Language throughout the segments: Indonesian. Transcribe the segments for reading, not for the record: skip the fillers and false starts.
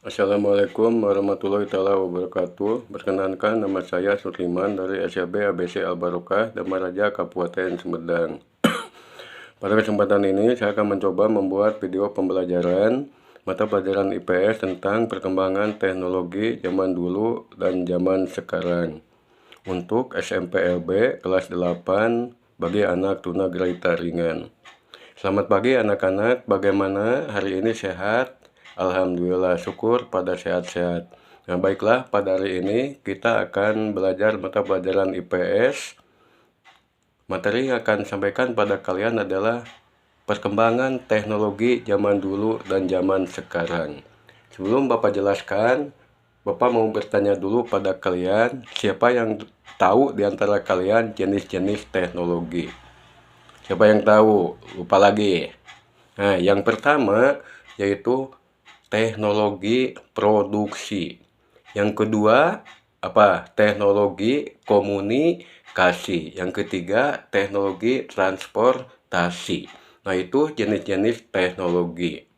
Assalamualaikum warahmatullahi wabarakatuh. Perkenalkan, nama saya Sutriman dari SLB ABC Al-Barokah, Damaraja, Kabupaten Sumedang. Pada kesempatan ini, saya akan mencoba membuat video pembelajaran mata pelajaran IPS tentang perkembangan teknologi zaman dulu dan zaman sekarang untuk SMPLB kelas 8 bagi anak tunagrahita ringan. Selamat pagi anak-anak, bagaimana hari ini, sehat? Alhamdulillah, syukur pada sehat-sehat. Nah, baiklah, pada hari ini kita akan belajar mata pelajaran IPS. Materi yang akan sampaikan pada kalian adalah perkembangan teknologi zaman dulu dan zaman sekarang. Sebelum Bapak jelaskan, Bapak mau bertanya dulu pada kalian, siapa yang tahu di antara kalian jenis-jenis teknologi? Siapa yang tahu? Lupa lagi. Nah, yang pertama yaitu teknologi produksi. Yang kedua, apa? Teknologi komunikasi. Yang ketiga, teknologi transportasi. Nah, itu jenis-jenis teknologi.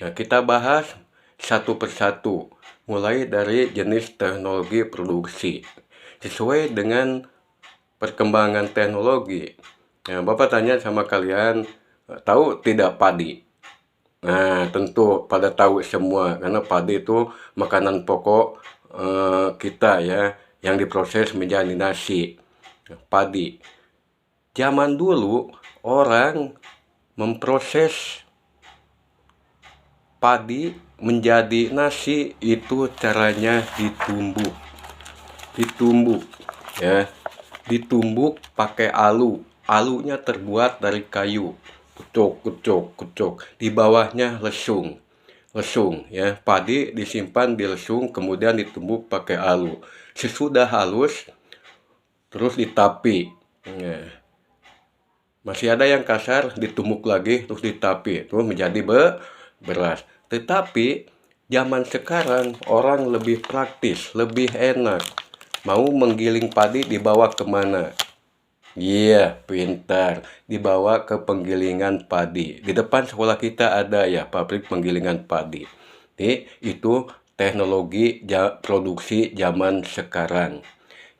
Nah, kita bahas satu persatu, mulai dari jenis teknologi produksi. Sesuai dengan perkembangan teknologi. Nah, Bapak tanya sama kalian, tahu tidak padi? Nah, tentu pada tahu semua, karena padi itu makanan pokok kita ya, yang diproses menjadi nasi. Padi. Zaman dulu orang memproses padi menjadi nasi itu caranya ditumbuk ya, ditumbuk pakai alunya terbuat dari kayu, kucuk, di bawahnya lesung ya, padi disimpan di lesung kemudian ditumbuk pakai alu. Sesudah halus terus ditapi ya. Masih ada yang kasar, ditumbuk lagi terus ditapi, terus menjadi beras. Tetapi zaman sekarang orang lebih praktis, lebih enak. Mau menggiling padi dibawa kemana? Iya, pintar. Dibawa ke penggilingan padi. Di depan sekolah kita ada ya pabrik penggilingan padi. Jadi, itu teknologi produksi zaman sekarang.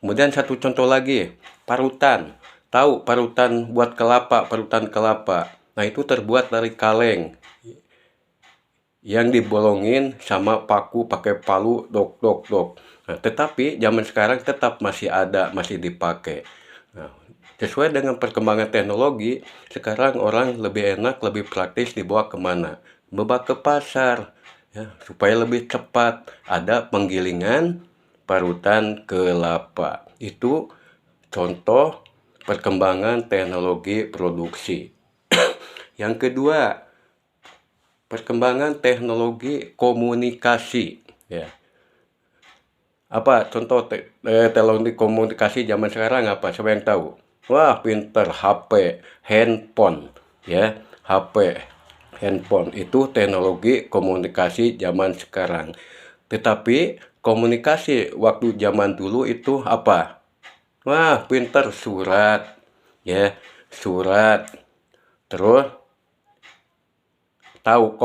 Kemudian satu contoh lagi, parutan. Tahu parutan buat kelapa, parutan kelapa. Nah, itu terbuat dari kaleng yang dibolongin sama paku pakai palu, dok. Nah, tetapi zaman sekarang tetap masih ada, masih dipakai. Nah, sesuai dengan perkembangan teknologi, sekarang orang lebih enak, lebih praktis dibawa kemana? Dibawa ke pasar, ya, supaya lebih cepat. Ada penggilingan parutan kelapa. Itu contoh perkembangan teknologi produksi. Yang kedua, perkembangan teknologi komunikasi. Ya. Apa contoh teknologi komunikasi zaman sekarang apa? Siapa yang tahu? Wah, pinter, HP, handphone, ya, HP, handphone itu teknologi komunikasi zaman sekarang. Tetapi komunikasi waktu zaman dulu itu apa? Wah, pinter, surat, ya, surat. Terus tahu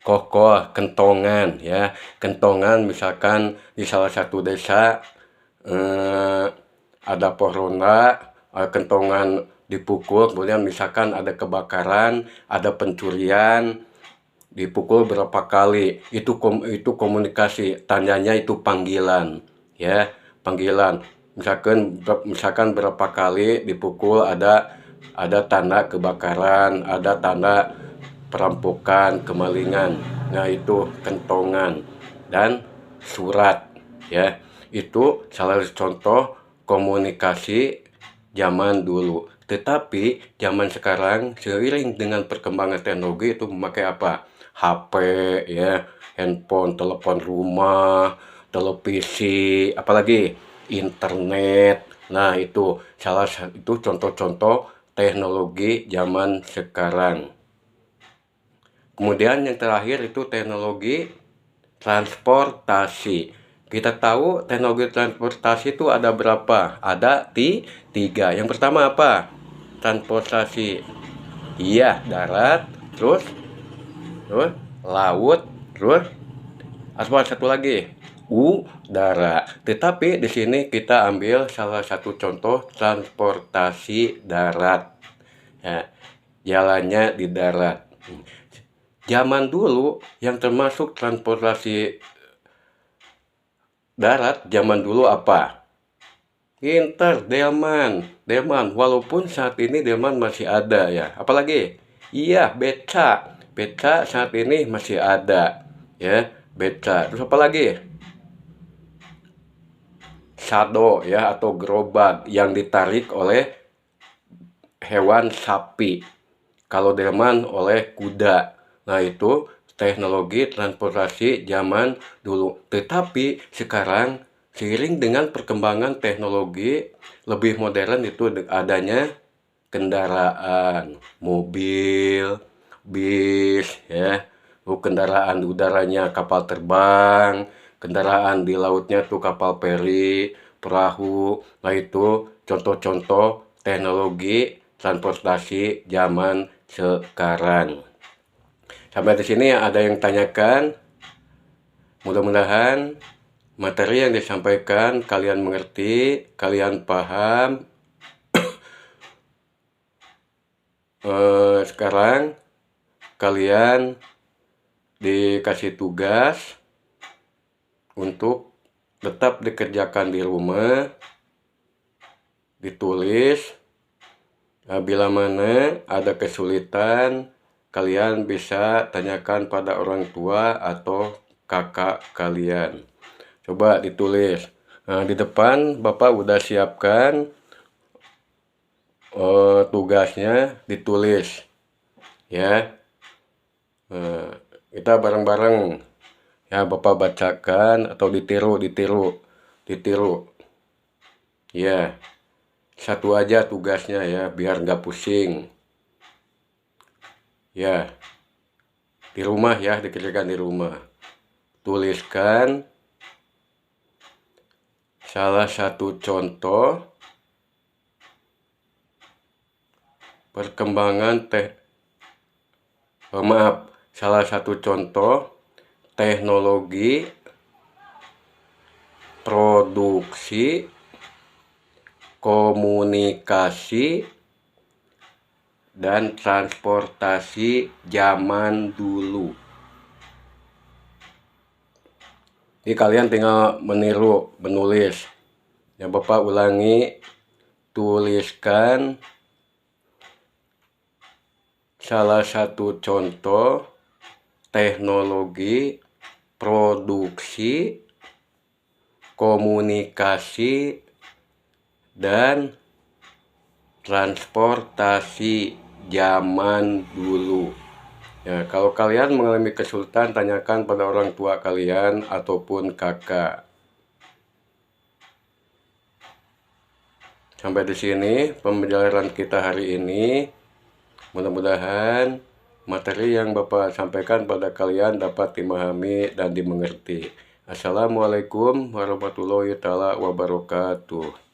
kokol, kentongan, ya, kentongan misalkan di salah satu desa ada pohronda, kentongan dipukul, kemudian misalkan ada kebakaran, ada pencurian, dipukul berapa kali, itu komunikasi, tandanya itu panggilan, ya, panggilan. Misalkan berapa kali dipukul, ada tanda kebakaran, ada tanda perampokan, kemalingan. Nah, itu kentongan dan surat, ya. Itu salah satu contoh komunikasi zaman dulu. Tetapi zaman sekarang seiring dengan perkembangan teknologi itu memakai apa? HP, ya, handphone, telepon rumah, televisi, apalagi internet. Nah, itu salah satu contoh-contoh teknologi zaman sekarang. Kemudian yang terakhir itu teknologi transportasi. Kita tahu teknologi transportasi itu ada berapa? Ada tiga. Yang pertama apa? Transportasi. Iya, darat, terus laut, terus Atau satu lagi, udara. Tetapi di sini kita ambil salah satu contoh transportasi darat. Ya, jalannya di darat. Zaman dulu yang termasuk transportasi darat zaman dulu apa? Inter, Delman. Walaupun saat ini Delman masih ada ya. Apalagi? Iya, beca. Beca saat ini masih ada ya. Beca. Terus apa lagi? Sado ya atau gerobak yang ditarik oleh hewan sapi. Kalau delman oleh kuda. Nah, itu teknologi transportasi zaman dulu. Tetapi sekarang seiring dengan perkembangan teknologi lebih modern itu adanya kendaraan, mobil, bis ya. Kendaraan di udaranya kapal terbang, kendaraan di lautnya tuh kapal feri, perahu. Nah, itu contoh-contoh teknologi transportasi zaman sekarang. Sampai di sini ada yang tanyakan. Mudah-mudahan materi yang disampaikan kalian mengerti, kalian paham. Sekarang kalian dikasih tugas untuk tetap dikerjakan di rumah, ditulis. Bila mana ada kesulitan, kalian bisa tanyakan pada orang tua atau kakak kalian. Coba ditulis. Nah, di depan Bapak udah siapkan tugasnya, ditulis ya. Kita bareng-bareng ya, Bapak bacakan atau ditiru ya. Satu aja tugasnya ya, biar nggak pusing ya. Di rumah ya, dikerjakan di rumah. Tuliskan salah satu contoh perkembangan salah satu contoh teknologi produksi komunikasi dan transportasi zaman dulu. Jadi kalian tinggal meniru, menulis. Ya, Bapak ulangi, tuliskan salah satu contoh teknologi produksi komunikasi dan transportasi zaman dulu. Ya, kalau kalian mengalami kesulitan, tanyakan pada orang tua kalian ataupun kakak. Sampai di sini pembelajaran kita hari ini. Mudah-mudahan materi yang Bapak sampaikan pada kalian dapat dimahami dan dimengerti. Assalamualaikum warahmatullahi wabarakatuh.